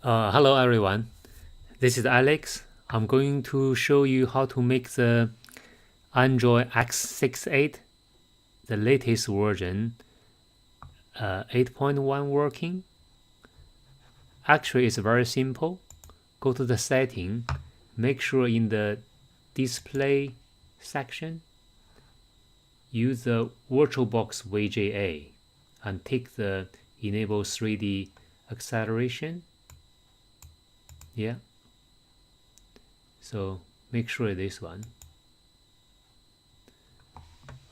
Hello everyone, this is Alex. I'm going to show you how to make the androidx86, the latest version, 8.1 working. Actually, it's very simple. Go to the setting, make sure in the display section, use the virtualbox VGA and take the enable 3D acceleration. Yeah, so make sure this one,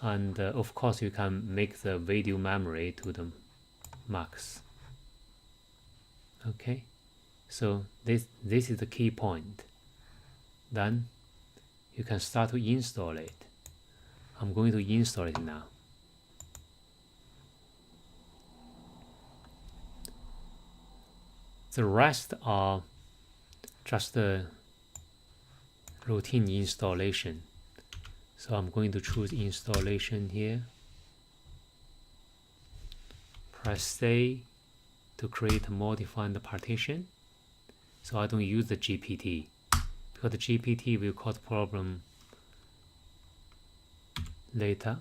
and of course you can make the video memory to the max. Okay, so this is the key point. Then you can start to install it. I'm going to install it now. The rest are just a routine installation. So I'm going to choose installation here. Press A to create a modified partition. So I don't use the GPT because the GPT will cause problem later.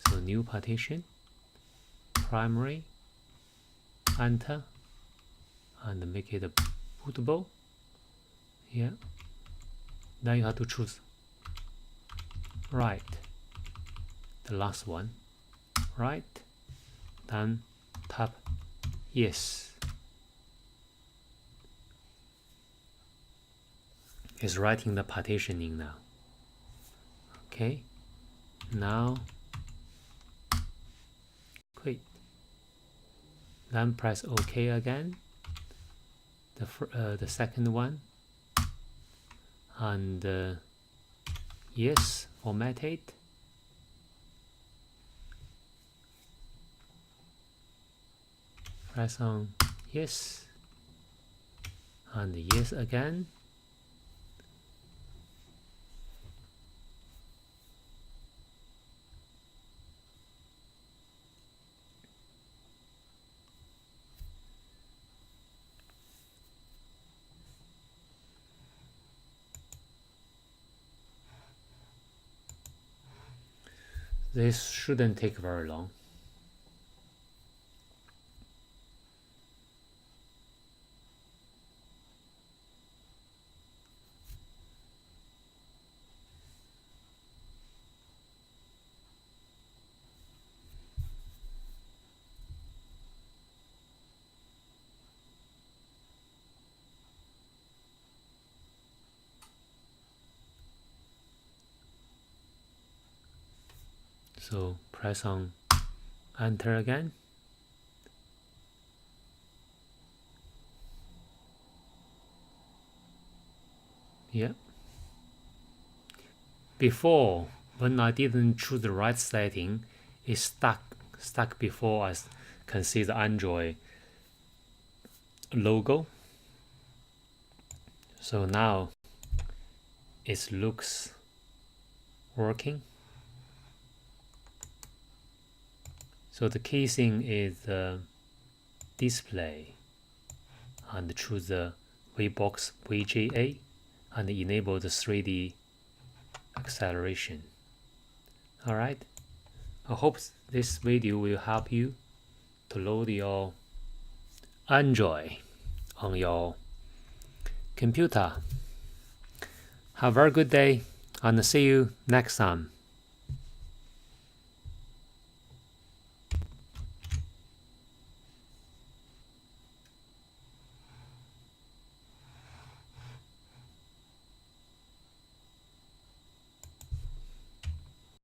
So new partition, primary, enter, and make it bootable. Yeah. Then you have to choose right, the last one, right. Then tap yes. It's writing the partitioning now. Okay. Now quit. Then press OK again. The second one, and yes, format it. Press on yes, and yes again. This shouldn't take very long. So press on enter again. Yeah. Before, when I didn't choose the right setting, it stuck before I can see the Android logo. So now it looks working. So the key thing is the display, and choose the vbox VGA and enable the 3D acceleration. Alright, I hope this video will help you to load your Android on your computer. Have a very good day and see you next time.